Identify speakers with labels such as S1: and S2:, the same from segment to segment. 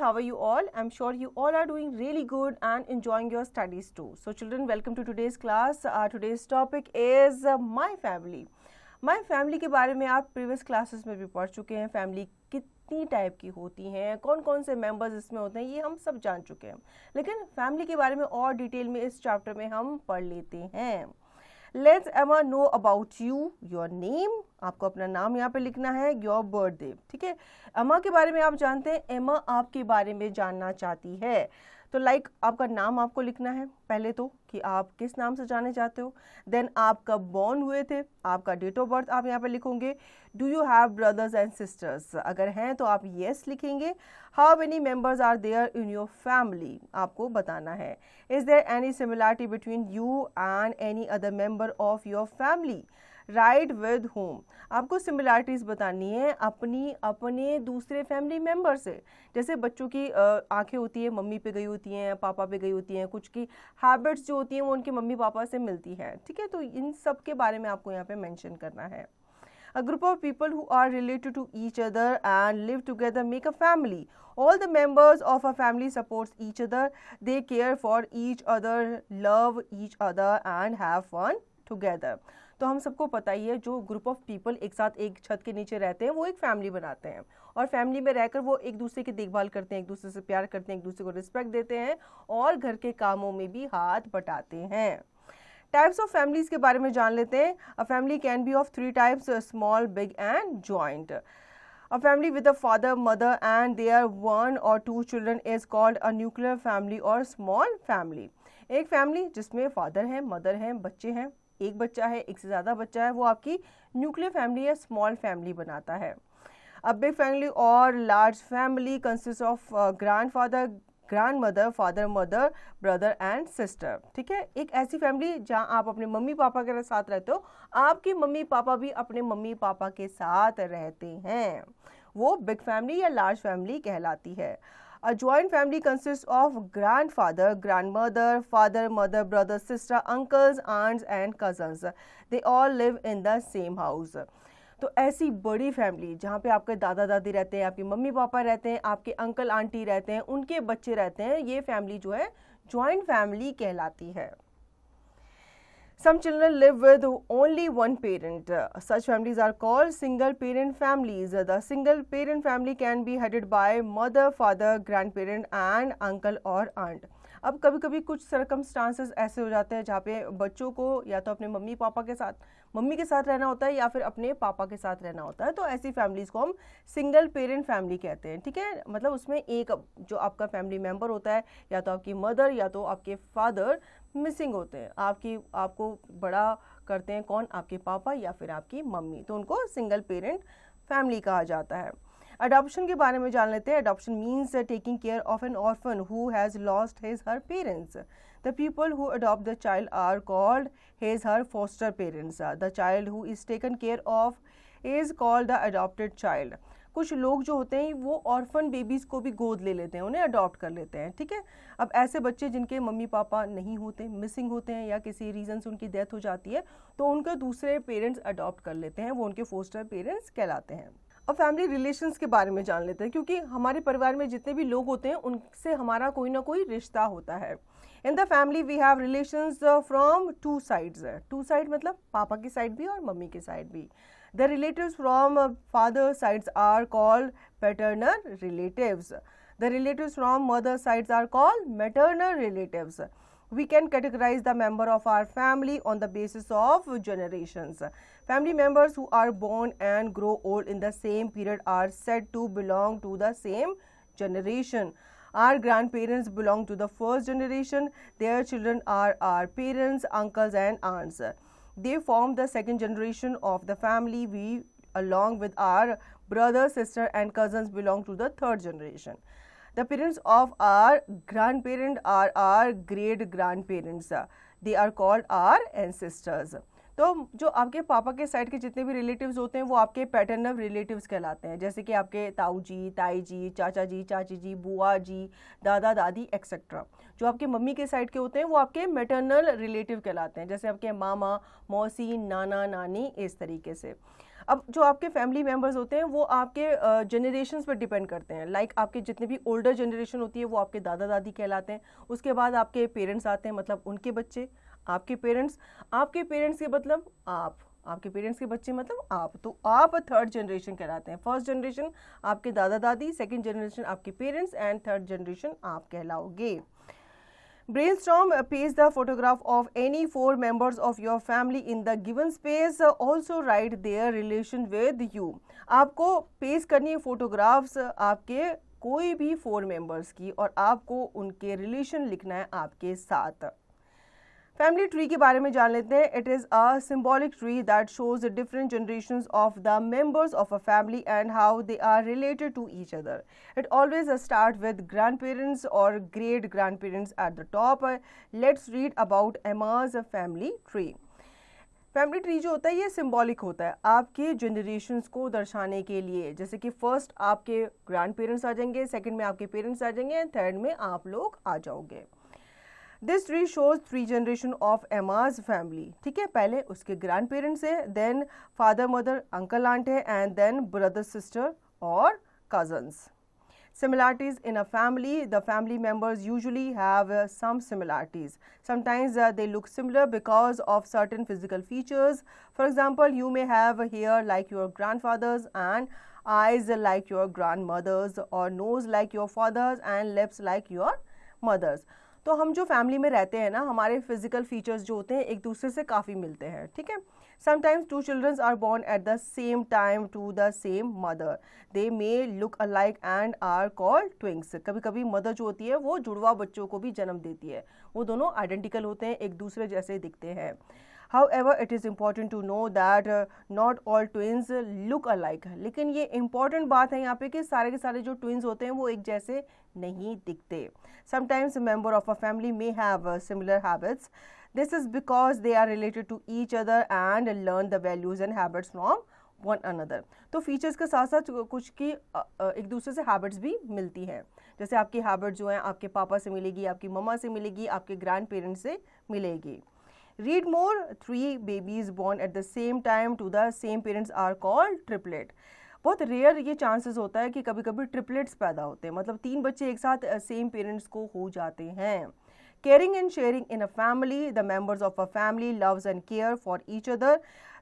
S1: how are you all? I'm sure you all are doing really good and enjoying your studies too. So children, welcome to today's class. Today's topic is my family. My family के बारे में आप previous classes में भी पढ़ चुके हैं. Family कितनी टाइप की होती हैं, कौन कौन से मेंबर्स इसमें होते हैं, ये हम सब जान चुके हैं. लेकिन फैमिली के बारे में और डिटेल में इस चैप्टर में हम पढ़ लेते हैं. लेट्स एमा know about you, your name, आपको अपना नाम यहाँ पे लिखना है, योर बर्थडे. ठीक है, एमा के बारे में आप जानते हैं, एमा आपके बारे में जानना चाहती है. तो लाइक आपका नाम आपको लिखना है पहले तो, कि आप किस नाम से जाने चाहते हो. देन आप कब बॉर्न हुए थे, आपका डेट ऑफ बर्थ आप यहाँ पे लिखोगे. Do you have brothers and sisters, अगर हैं तो आप येस लिखेंगे. How many members are there in your family, आपको बताना है. Is there any similarity between you and any other member of your family, write with whom, आपको similarities बतानी है अपने दूसरे फैमिली मेम्बर से. जैसे बच्चों की आंखें होती है, मम्मी पे गई होती हैं, पापा पे गई होती हैं, कुछ की हैबिट्स जो होती हैं वो उनके मम्मी पापा से मिलती हैं. ठीक है, तो इन सब के बारे में आपको यहाँ पे मेंशन करना है. A group of people who are related to each other and live together make a family. All the members of a family supports each other. They care for each other, love each other and have fun together. तो हम सबको पता ही है, जो group of people एक साथ एक छत के नीचे रहते हैं वो एक फैमिली बनाते हैं. और फैमिली में रहकर वो एक दूसरे की देखभाल करते हैं, एक दूसरे से प्यार करते हैं, एक दूसरे को रिस्पेक्ट देते हैं और घर के कामों में भी हाथ बटाते हैं. टाइप्स ऑफ फैमिलीज के बारे में जान लेते हैं. A family can be of 3 types, small, big and joint. A family with a father, mother and their 1 or 2 children is called a nuclear family or small family. एक family जिसमें father हैं, mother हैं, बच्चे हैं, एक बच्चा है, एक से ज़्यादा बच्चा है, वो आपकी न्यूक्लियर फैमिली या स्मॉल फैमिली बनाता है. अ बिग फैमिली और large family consist of grandfather, grandmother, father, mother, brother and sister. ठीक है, एक ऐसी फैमिली जहां आप अपने मम्मी पापा के साथ रहते हो, आपके मम्मी पापा भी अपने मम्मी पापा के साथ रहते हैं, वो बिग फैमिली या लार्ज फैमिली कहलाती है. A joint family consists of grandfather, grandmother, father, mother, brother, sister, uncles, aunts and cousins. They all live in the same house. तो ऐसी बड़ी फैमिली जहाँ पे आपके दादा दादी रहते हैं, आपके मम्मी पापा रहते हैं, आपके अंकल आंटी रहते हैं, उनके बच्चे रहते हैं, ये फैमिली जो है जॉइंट फैमिली कहलाती है. Some children live with only one parent. Such families are called single parent families. The single parent family can be headed by mother, father, grandparent and uncle or aunt. अब कभी कभी कुछ circumstances ऐसे हो जाते हैं जहाँ पे बच्चों को या तो अपने मम्मी पापा के साथ, मम्मी के साथ रहना होता है या फिर अपने पापा के साथ रहना होता है. तो ऐसी फैमिलीज़ को हम सिंगल पेरेंट फैमिली कहते हैं. ठीक है, मतलब उसमें एक जो आपका फैमिली मेम्बर होता है, या तो आपकी मदर या तो आपके फादर मिसिंग होते हैं, आपको बड़ा करते हैं कौन, आपके पापा या फिर आपकी मम्मी, तो उनको सिंगल पेरेंट फैमिली कहा जाता है. अडॉप्शन के बारे में जान लेते हैं. Adoption means taking care of an orphan who has lost his her parents. The people who adopt the child are called his her foster parents. The child who is taken care of is called the adopted child. कुछ लोग जो होते हैं वो orphan babies को भी गोद ले लेते हैं, उन्हें अडॉप्ट कर लेते हैं. ठीक है, अब ऐसे बच्चे जिनके मम्मी पापा नहीं होते, मिसिंग होते हैं या किसी रीज़न से उनकी डेथ हो जाती है, तो उनके दूसरे पेरेंट्स अडॉप्ट कर लेते हैं, वो उनके फोस्टर पेरेंट्स कहलाते हैं. अब फैमिली रिलेशंस के बारे में जान लेते हैं, क्योंकि हमारे परिवार में जितने भी लोग होते हैं उनसे हमारा कोई ना कोई रिश्ता होता है. In the family we have relations from 2 sides. 2 side मतलब पापा की साइड भी और मम्मी की साइड भी. The relatives from father sides are called paternal relatives. The relatives from mother sides are called maternal relatives. We can categorize the member of our family on the basis of generations. Family members who are born and grow old in the same period are said to belong to the same generation. Our grandparents belong to the first generation. Their children are our parents, uncles and aunts. They form the second generation of the family. We, along with our brother, sister and cousins, belong to the third generation. The parents of our grandparents are our great grandparents. They are called our ancestors. तो जो आपके पापा के side के जितने भी relatives होते हैं वो आपके पैटर्नल रिलेटिव्स कहलाते हैं, जैसे कि आपके ताऊ जी, ताई जी, चाचा जी, चाची जी, बुआ जी, दादा दादी एक्सेट्रा। जो आपके मम्मी के साइड के होते हैं वो आपके मैटरनल रिलेटिव कहलाते हैं, जैसे आपके मामा, मौसी, नाना, नानी, इस तरीके से। अब जो आपके फैमिली मेम्बर्स होते हैं वो आपके जनरेशन्स पर डिपेंड करते हैं। लाइक आपके जितने भी ओल्डर जनरेशन होती है वो आपके दादा दादी कहलाते हैं। उसके बाद आपके पेरेंट्स आते हैं, मतलब उनके बच्चे, आपके पेरेंट्स के मतलब आप, आपके पेरेंट्स के बच्चे मतलब आप, तो आप थर्ड जनरेशन कहलाते हैं। फर्स्ट जनरेशन आपके दादा दादी, सेकंड जनरेशन आपके पेरेंट्स एंड थर्ड जनरेशन आप कहलाओगे। Brainstorm, paste the photograph of any 4 members of your family in the given space. Also write their relation with you. आपको पेस्ट करनी है फोटोग्राफ्स आपके कोई भी 4 मेंबर्स की और आपको उनके रिलेशन लिखना है आपके साथ। फैमिली ट्री के बारे में जान लेते हैं। It is a symbolic tree that shows the different generations of the members of a family and how they are related to each other. It always start with grandparents और great grandparents at the top. Let's read about Emma's family tree. Family tree जो होता है ये symbolic होता है आपके generations को दर्शाने के लिए, जैसे कि फर्स्ट आपके ग्रैंड पेरेंट्स आ जाएंगे, सेकंड में आपके पेरेंट्स आ जाएंगे एंड थर्ड में आप लोग आ जाओगे। This tree shows 3 generation of Emma's family. ठीक है, पहले उसके ग्रैंड पेरेंट्स है, then father mother uncle aunt है एंड देन ब्रदर सिस्टर और cousins. Similarities in a family. The family members usually have some similarities. Sometimes they look similar because of certain physical features. For example, you may have hair like your grandfather's and eyes like your grandmother's, or nose like your father's and lips like your mother's. तो हम जो family में रहते हैं ना, हमारे physical features जो होते हैं एक दूसरे से काफ़ी मिलते हैं। ठीक है, sometimes 2 childrens are born at the same time to the same mother. They may look alike and are called twins. कभी कभी मदर जो होती है वो जुड़वा बच्चों को भी जन्म देती है, वो दोनों आइडेंटिकल होते हैं, एक दूसरे जैसे दिखते हैं। However, it is important to know that not all twins look alike. लेकिन ये important बात है यहाँ पे कि सारे के सारे जो twins होते हैं वो एक जैसे नहीं दिखते। Sometimes a member of a family may have similar habits. This is because they are related to each other and learn the values and habits from one another. तो फीचर्स के साथ साथ कुछ की एक दूसरे से हैबिट्स भी मिलती हैं। जैसे आपकी हैबिट जो है आपके पापा से मिलेगी, आपकी मम्मा से मिलेगी, आपके ग्रैंड पेरेंट्स से मिलेगी। Read more. 3 babies born at the same time to the same parents are called triplet. बहुत रेयर ये चांसेस होता है कि कभी कभी ट्रिपलेट्स पैदा होते हैं, मतलब 3 बच्चे एक साथ सेम पेरेंट्स को हो जाते हैं। Caring and sharing in a family. The members of a family loves and care for each other.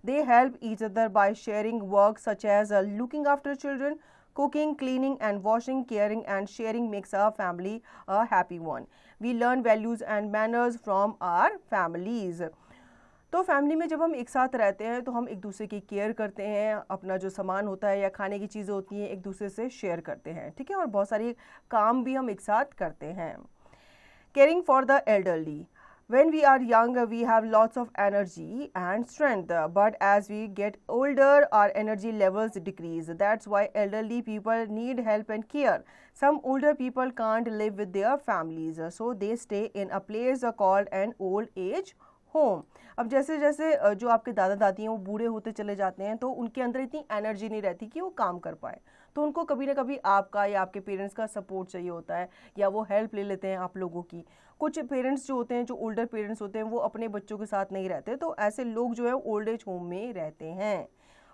S1: They help each other by sharing work such as looking after children, cooking, cleaning and washing. Caring and sharing makes our family a happy one. We learn values and manners from our families. तो family में जब हम एक साथ रहते हैं तो हम एक दूसरे की केयर करते हैं, अपना जो सामान होता है या खाने की चीज़ें होती हैं एक दूसरे से शेयर करते हैं। ठीक है, और बहुत सारी काम भी हम एक साथ करते हैं। Caring for the elderly. When we are young, we have lots of energy and strength, but as we get older, our energy levels decrease. That's why elderly people need help and care. Some older people can't live with their families, so they stay in a place called an old age home. अब जैसे जैसे जो आपके दादा दादी हैं वो बूढ़े होते चले जाते हैं तो उनके अंदर इतनी एनर्जी नहीं रहती कि वो काम कर पाए, तो उनको कभी ना कभी आपका या आपके पेरेंट्स का सपोर्ट चाहिए होता है या वो हेल्प ले लेते हैं आप लोगों की। कुछ पेरेंट्स जो होते हैं, जो ओल्डर पेरेंट्स होते हैं, वो अपने बच्चों के साथ नहीं रहते, तो ऐसे लोग जो है ओल्ड एज होम में रहते हैं।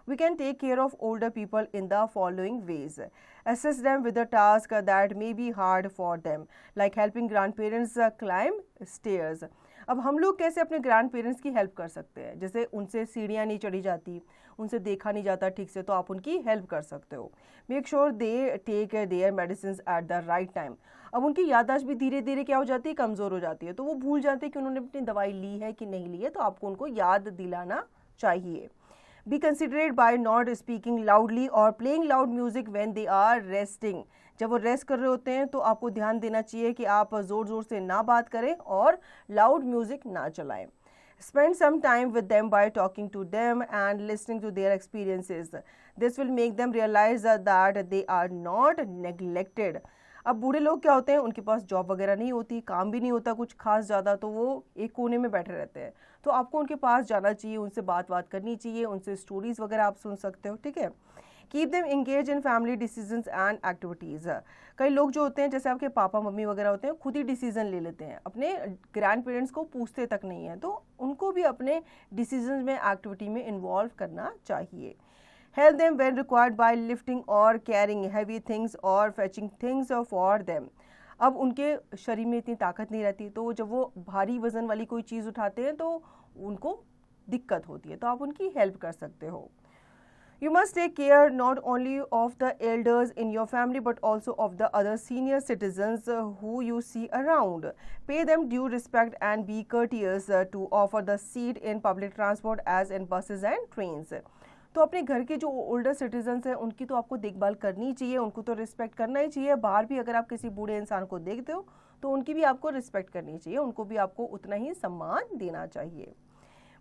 S1: We can take care of older people in the following ways. Assist them with a task that may be hard for them, like helping grandparents climb stairs. अब हम लोग कैसे अपने ग्रैंड पेरेंट्स की help कर सकते हैं? जैसे उनसे सीढ़ियाँ नहीं चढ़ी जाती, उनसे देखा नहीं जाता ठीक से, तो आप उनकी हेल्प कर सकते हो। Make sure they take their medicine at the right time. अब उनकी याददाश्त भी धीरे धीरे क्या हो जाती है, कमज़ोर हो जाती है, तो वो भूल जाते हैं कि उन्होंने अपनी दवाई ली है कि नहीं ली है, तो आपको उनको याद दिलाना चाहिए। Be considerate by not speaking loudly or playing loud music when they are resting. जब वो रेस्ट कर रहे होते हैं तो आपको ध्यान देना चाहिए कि आप ज़ोर ज़ोर से ना बात करें और लाउड म्यूज़िक ना चलाएं। Spend some time with them by talking to them and listening to their experiences. This will make them realize that they are not neglected. अब बूढ़े लोग क्या होते हैं, उनके पास जॉब वगैरह नहीं होती, काम भी नहीं होता कुछ खास ज़्यादा, तो वो एक कोने में बैठे रहते हैं। तो आपको उनके पास जाना चाहिए, उनसे बात करनी चाहिए, उनसे स्टोरीज़ वगैरह आप सुन सकते हो, ठीक है। Keep them engage in family decisions and activities. कई लोग जो होते हैं, जैसे आपके पापा मम्मी वगैरह होते हैं, खुद ही डिसीजन ले लेते हैं, अपने ग्रैंड पेरेंट्स को पूछते तक नहीं है, तो उनको भी अपने डिसीजन में, एक्टिविटी में इन्वॉल्व करना चाहिए। Help them when required by lifting और कैरिंग हैवी थिंग्स और फेचिंग थिंग्स फॉर देम। अब उनके शरीर में इतनी ताकत नहीं रहती, तो जब वो भारी वजन वाली कोई चीज़ उठाते हैं तो उनको दिक्कत होती है, तो आप उनकी हेल्प कर सकते हो। You must take care not only of the elders in your family but also of the other senior citizens who you see around. Pay them due respect and be courteous to offer the seat in public transport as in buses and trains. तो अपने घर के जो older citizens हैं उनकी तो आपको देखभाल करनी चाहिए, उनको तो रिस्पेक्ट करना ही चाहिए। बाहर भी अगर आप किसी बूढ़े इंसान को देखते हो तो उनकी भी आपको रिस्पेक्ट करनी चाहिए, उनको भी आपको उतना ही सम्मान देना चाहिए।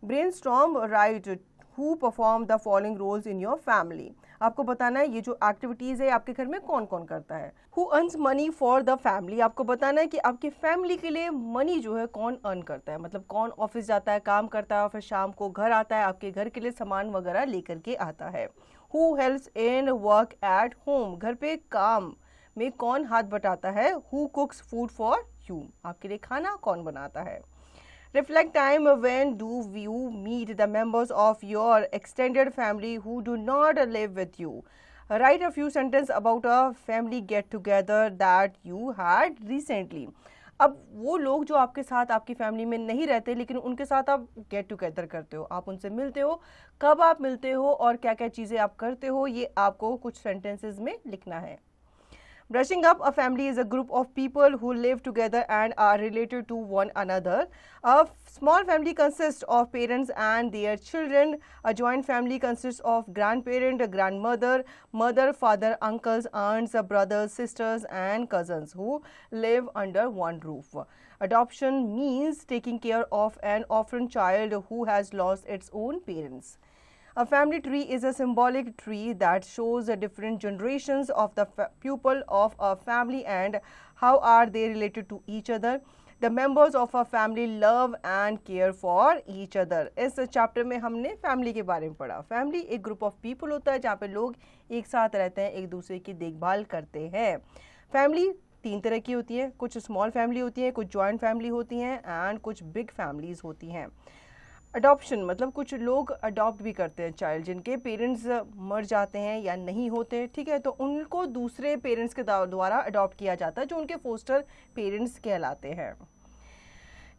S1: Brainstorm write who perform the following roles in your family. आपको बताना है ये जो एक्टिविटीज़ है आपके घर में कौन कौन करता है। Who earns money for the family, आपको बताना है कि आपकी फैमिली के लिए मनी जो है कौन अर्न करता है, मतलब कौन ऑफिस जाता है, काम करता है और फिर शाम को घर आता है, आपके घर के लिए सामान वगैरह लेकर के आता है। Who helps in work at home, घर पे काम में कौन हाथ बटाता है। हु कुक्स फूड फॉर यू, आपके लिए खाना कौन बनाता है। Reflect time when do you meet the members of your extended family who do not live with you. Write a few sentences about a family get together that you had recently. अब वो लोग जो आपके साथ आपकी family में नहीं रहते लेकिन उनके साथ आप गेट टुगेदर करते हो, आप उनसे मिलते हो, कब आप मिलते हो और क्या क्या चीज़ें आप करते हो, ये आपको कुछ सेंटेंसेस में लिखना है। Brushing up, a family is a group of people who live together and are related to one another. A small family consists of parents and their children. A joint family consists of grandparent, grandmother, mother, father, uncles, aunts, brothers, sisters, and cousins who live under one roof. Adoption means taking care of an orphan child who has lost its own parents. A family tree is a symbolic tree that shows the different generations of the people of a family and how are they related to each other. The members of a family love and care for each other. इस chapter में हमने family के बारे में पढ़ा। Family एक group of people होता है जहाँ पे लोग एक साथ रहते हैं, एक दूसरे की देखभाल करते हैं। फैमिली तीन तरह की होती है, कुछ स्मॉल फैमिली होती है, कुछ जॉइंट फैमिली होती हैं एंड कुछ बिग फैमिलीज होती हैं। अडॉप्शन मतलब कुछ लोग अडॉप्ट भी करते हैं चाइल्ड जिनके पेरेंट्स मर जाते हैं या नहीं होते, ठीक है, तो उनको दूसरे पेरेंट्स के द्वारा अडॉप्ट किया जाता है जो उनके फोस्टर पेरेंट्स कहलाते हैं।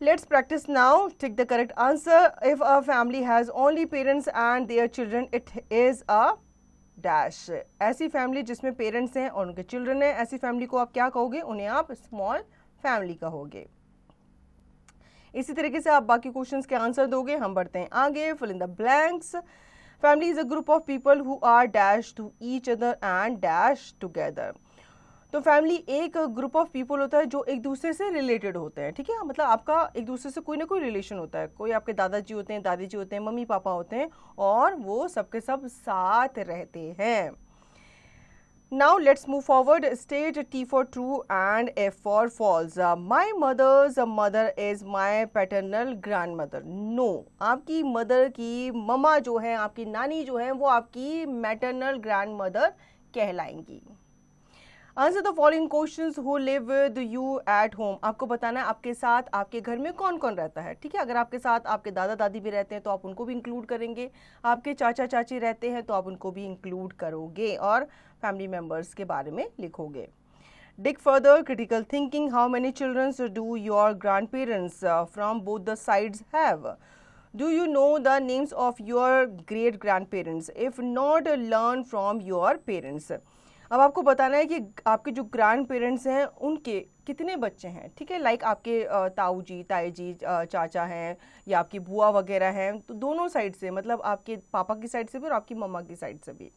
S1: Let's practice now. Take the correct answer. If a family has only parents and their children, it is a dash. ऐसी फैमिली जिसमें पेरेंट्स हैं और उनके चिल्ड्रन हैं, ऐसी फैमिली को आप क्या कहोगे, उन्हें आप स्मॉल फैमिली कहोगे। इसी तरीके से आप बाकी क्वेश्चंस के आंसर दोगे। हम बढ़ते हैं आगे। Fill in the blanks. Family is a group of people who are dash to each other and dash together. तो फैमिली एक ग्रुप ऑफ पीपल होता है जो एक दूसरे से रिलेटेड होते हैं, ठीक है, मतलब आपका एक दूसरे से कोई ना कोई रिलेशन होता है, कोई आपके दादाजी होते हैं, दादी जी होते हैं, मम्मी पापा होते हैं और वो सबके सब साथ रहते हैं। Now let's move forward. State T for true and F for false. My mother's mother is my paternal grandmother. No, आपकी मदर की ममा जो है, आपकी नानी जो है, वो आपकी मैटरनल ग्रैंडमदर कहलाएंगी। Answer the following questions. Who live with you at home. आपको बताना है आपके साथ आपके घर में कौन कौन रहता है, ठीक है। अगर आपके साथ आपके दादा दादी भी रहते हैं तो आप उनको भी इंक्लूड करेंगे, आपके चाचा चाची रहते हैं तो आप उनको भी इंक्लूड करोगे और फैमिली मेम्बर्स के बारे में लिखोगे। Dig further, critical thinking. How many children do your grandparents from both the sides have? Do you know the names of your great grandparents? If not, learn from your parents. अब आपको बताना है कि आपके जो ग्रैंड पेरेंट्स हैं उनके कितने बच्चे हैं, ठीक है, लाइक आपके ताऊ जी, ताई जी, चाचा हैं या आपकी बुआ वगैरह हैं, तो दोनों साइड से, मतलब आपके पापा की साइड से भी और आपकी मम्मा की साइड से भी।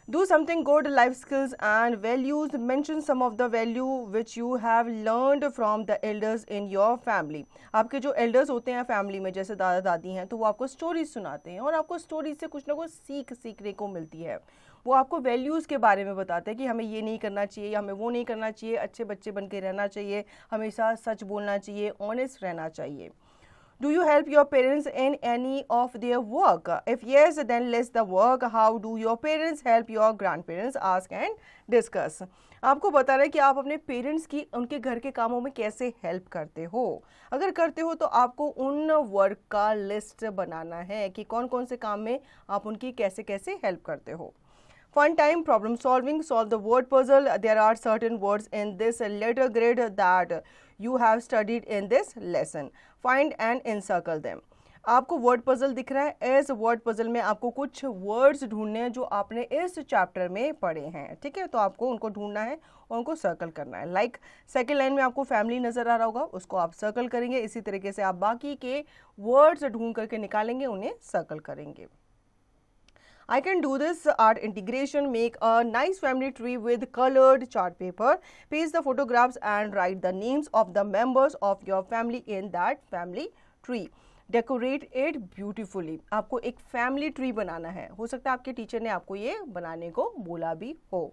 S1: Do something good, life skills and values. Mention some of the value which you have learned from the elders in your family. आपके जो elders होते हैं फैमिली में, जैसे दादा दादी हैं, तो वो आपको स्टोरीज सुनाते हैं और आपको स्टोरीज से कुछ ना कुछ सीखने को मिलती है। वो आपको वैल्यूज़ के बारे में बताते हैं कि हमें ये नहीं करना चाहिए, हमें वो नहीं करना चाहिए, अच्छे बच्चे बन के रहना चाहिए, हमेशा सच बोलना चाहिए, ऑनेस्ट रहना चाहिए। Do you help your parents in any of their work? If yes, then list the work. How do your parents help your grandparents? Ask and discuss. आपको बता रहे हैं कि आप अपने पेरेंट्स की उनके घर के कामों में कैसे हेल्प करते हो। अगर करते हो तो आपको उन वर्क का लिस्ट बनाना है कि कौन कौन से काम में आप उनकी कैसे कैसे हेल्प करते हो। Fun time, problem solving, solve the word puzzle. There are certain words in this letter grid that you have studied in this lesson. Find and encircle them. आपको वर्ड पजल दिख रहा है। इस वर्ड पजल में आपको कुछ words ढूंढने हैं जो आपने इस चैप्टर में पढ़े हैं, ठीक है। तो आपको उनको ढूंढना है और उनको सर्कल करना है। लाइक सेकेंड लाइन में आपको फैमिली नज़र आ रहा होगा, उसको आप सर्कल करेंगे। इसी तरीके से आप बाकी के वर्ड्स ढूंढ करके निकालेंगे, उन्हें सर्कल करेंगे। I can do this art integration. Make a nice family tree with colored chart paper. Paste the photographs and write the names of the members of your family in that family tree. Decorate it beautifully. आपको एक family tree बनाना है। हो सकता है आपके teacher ने आपको ये बनाने को बोला भी हो।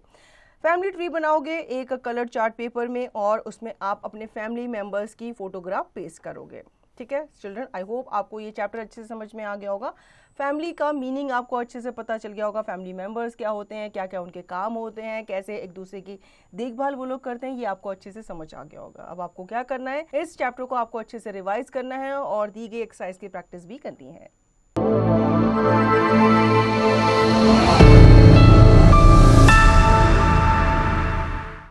S1: फैमिली ट्री बनाओगे एक कलर चार्ट पेपर में और उसमें आप अपने फैमिली मेंबर्स की फोटोग्राफ पेस्ट करोगे, ठीक है चिल्ड्रन। आई होप आपको ये चैप्टर अच्छे से समझ में आ गया होगा। फैमिली का मीनिंग आपको अच्छे से पता चल गया होगा। फैमिली मेंबर्स क्या होते हैं, क्या क्या उनके काम होते हैं, कैसे एक दूसरे की देखभाल वो लोग करते हैं, ये आपको अच्छे से समझ आ गया होगा। अब आपको क्या करना है, इस चैप्टर को आपको अच्छे से रिवाइज करना है और दी गई एक्सरसाइज की प्रैक्टिस भी करनी है।